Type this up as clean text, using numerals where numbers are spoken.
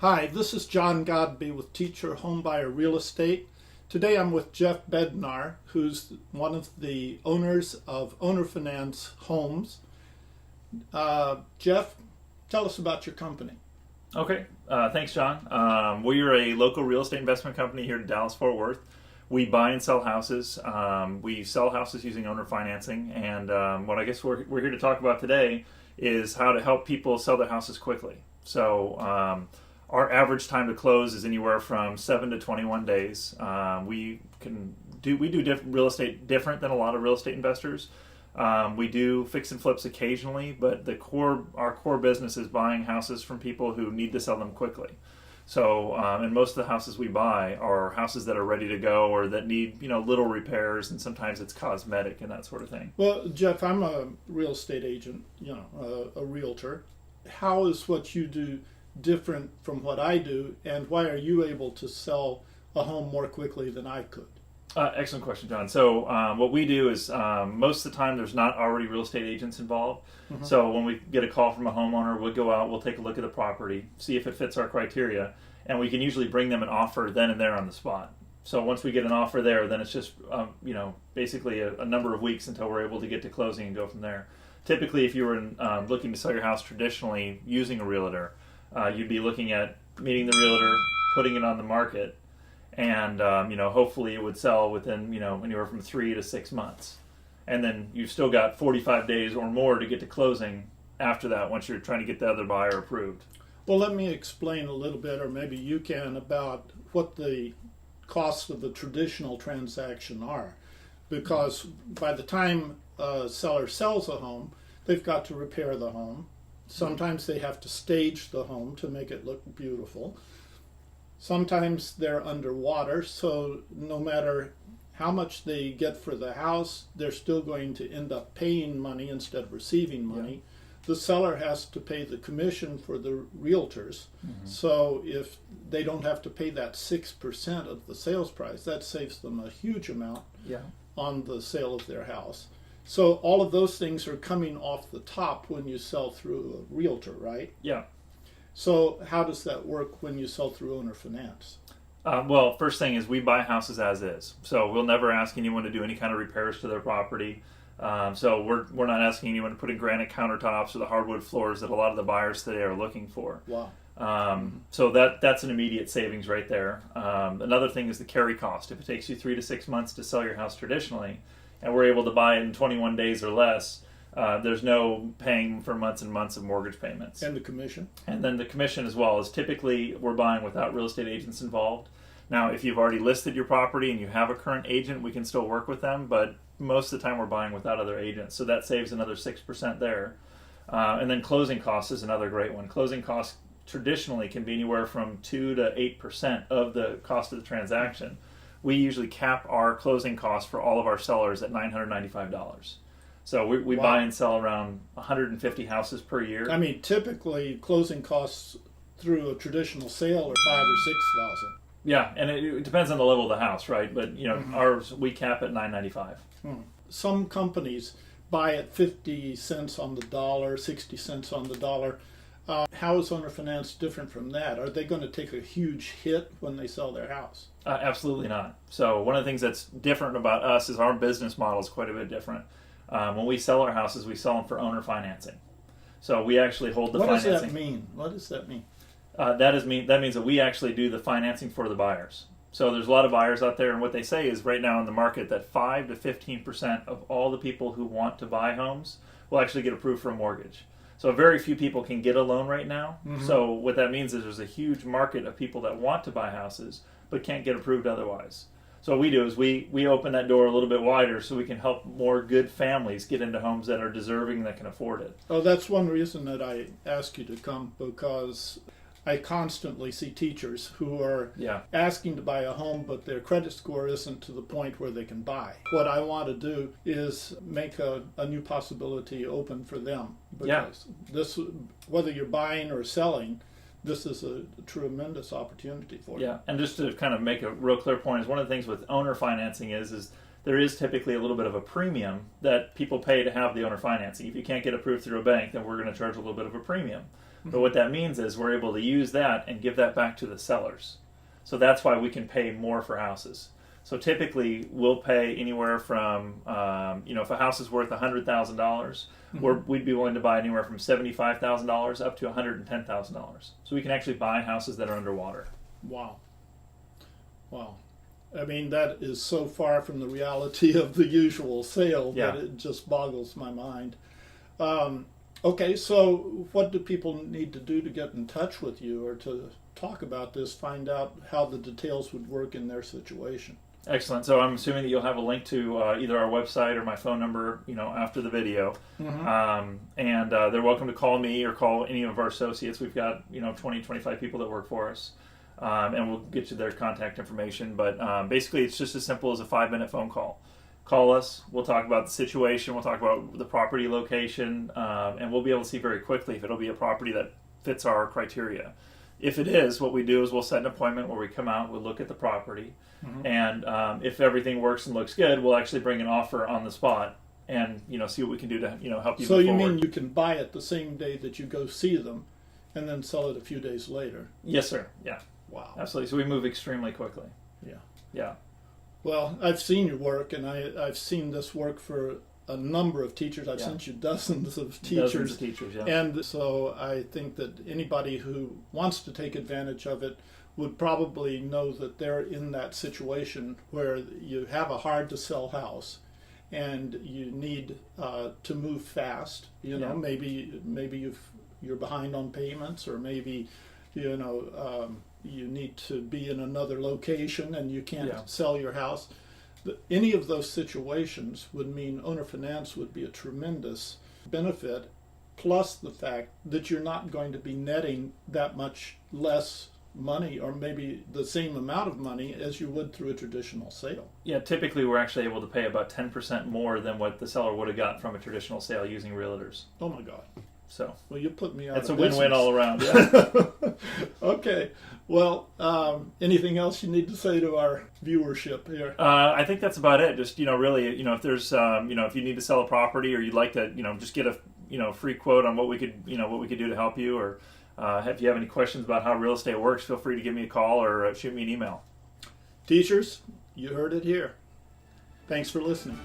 Hi, this is John Godby with Teacher Homebuyer Real Estate. Today I'm with Jeff Bednar, who's one of the owners of Owner Finance Homes. Jeff, tell us about your company. Okay, thanks, John. We're a local real estate investment company here in Dallas-Fort Worth. We buy and sell houses. We sell houses using owner financing, and what I guess we're here to talk about today is how to help people sell their houses quickly. So our average time to close is anywhere from 7 to 21 days. We do real estate different than a lot of real estate investors. We do fix and flips occasionally, but our core business is buying houses from people who need to sell them quickly. So, and most of the houses we buy are houses that are ready to go or that need, little repairs, and sometimes it's cosmetic and that sort of thing. Well, Jeff, I'm a real estate agent, a realtor. How is what you do different from what I do, and why are you able to sell a home more quickly than I could? Excellent question, John. So what we do is most of the time there's not already real estate agents involved. Mm-hmm. So when we get a call from a homeowner, we'll go out, we'll take a look at the property, see if it fits our criteria, and we can usually bring them an offer then and there on the spot. So once we get an offer there, then it's just basically a number of weeks until we're able to get to closing and go from there. Typically, if you were looking to sell your house traditionally using a realtor, you'd be looking at meeting the realtor, putting it on the market, and hopefully it would sell within anywhere from 3 to 6 months, and then you've still got 45 days or more to get to closing after that once you're trying to get the other buyer approved. Well, let me explain a little bit, or maybe you can, about what the costs of the traditional transaction are, because by the time a seller sells a home, they've got to repair the home. Sometimes they have to stage the home to make it look beautiful. Sometimes they're underwater, so no matter how much they get for the house, they're still going to end up paying money instead of receiving money. Yeah. The seller has to pay the commission for the realtors. Mm-hmm. So if they don't have to pay that 6% of the sales price, that saves them a huge amount on the sale of their house. So all of those things are coming off the top when you sell through a realtor, right? Yeah. So how does that work when you sell through owner finance? Well, first thing is we buy houses as is. So we'll never ask anyone to do any kind of repairs to their property. So we're not asking anyone to put in granite countertops or the hardwood floors that a lot of the buyers today are looking for. Wow. So that's an immediate savings right there. Another thing is the carry cost. If it takes you 3 to 6 months to sell your house traditionally, and we're able to buy it in 21 days or less, there's no paying for months and months of mortgage payments. And the commission? And then the commission as well is typically we're buying without real estate agents involved. Now, if you've already listed your property and you have a current agent, we can still work with them, but most of the time we're buying without other agents. So that saves another 6% there. And then closing costs is another great one. Closing costs traditionally can be anywhere from 2 to 8% of the cost of the transaction. We usually cap our closing costs for all of our sellers at $995. So we buy and sell around 150 houses per year. I mean, typically closing costs through a traditional sale are $5,000 or $6,000. Yeah, and it depends on the level of the house, right? But ours we cap at $995. Some companies buy at 50 cents on the dollar, 60 cents on the dollar. How is owner finance different from that? Are they going to take a huge hit when they sell their house? Absolutely not. So one of the things that's different about us is our business model is quite a bit different. When we sell our houses, we sell them for owner financing. So we actually hold the financing. What does that mean? That means that we actually do the financing for the buyers. So there's a lot of buyers out there, and what they say is right now in the market that 5 to 15% of all the people who want to buy homes will actually get approved for a mortgage. So very few people can get a loan right now. Mm-hmm. So what that means is there's a huge market of people that want to buy houses but can't get approved otherwise. So what we do is we open that door a little bit wider so we can help more good families get into homes that are deserving and that can afford it. Oh, that's one reason that I ask you to come, because I constantly see teachers who are asking to buy a home, but their credit score isn't to the point where they can buy. What I want to do is make a new possibility open for them. Because this, whether you're buying or selling, this is a tremendous opportunity for you. Yeah, and just to kind of make a real clear point, is one of the things with owner financing is there is typically a little bit of a premium that people pay to have the owner financing. If you can't get approved through a bank, then we're going to charge a little bit of a premium. But what that means is we're able to use that and give that back to the sellers. So that's why we can pay more for houses. So typically we'll pay anywhere from, if a house is worth $100,000, we'd be willing to buy anywhere from $75,000 up to $110,000. So we can actually buy houses that are underwater. Wow. Wow. I mean, that is so far from the reality of the usual sale that it just boggles my mind. Okay, so what do people need to do to get in touch with you or to talk about this, find out how the details would work in their situation? Excellent. So I'm assuming that you'll have a link to either our website or my phone number, after the video. And they're welcome to call me or call any of our associates. We've got, 20, 25 people that work for us. And we'll get you their contact information. But basically, it's just as simple as a 5-minute phone call. Call us. We'll talk about the situation. We'll talk about the property location. And we'll be able to see very quickly if it'll be a property that fits our criteria. If it is, what we do is we'll set an appointment where we come out, we'll look at the property, and if everything works and looks good, we'll actually bring an offer on the spot and see what we can do to help you. So move you forward. mean you can buy it the same day that you go see them, and then sell it a few days later? Yes, sir. Yeah. Wow. Absolutely. So we move extremely quickly. Yeah. Yeah. Well, I've seen your work, and I've seen this work for a number of teachers. I've sent you dozens of teachers. Dozens of teachers, yeah. And so I think that anybody who wants to take advantage of it would probably know that they're in that situation where you have a hard-to-sell house and you need to move fast. Maybe you're behind on payments, or maybe you need to be in another location and you can't sell your house. Any of those situations would mean owner finance would be a tremendous benefit, plus the fact that you're not going to be netting that much less money, or maybe the same amount of money as you would through a traditional sale. Yeah, typically we're actually able to pay about 10% more than what the seller would have got from a traditional sale using realtors. Oh my God. So, well, you put me out it's of a win-win business all around. Yeah. Okay. Well, anything else you need to say to our viewership here? I think that's about it. Just, really, if there's, if you need to sell a property, or you'd like to, just get a, free quote on what we could do to help you, or if you have any questions about how real estate works, feel free to give me a call or shoot me an email. Teachers, you heard it here. Thanks for listening.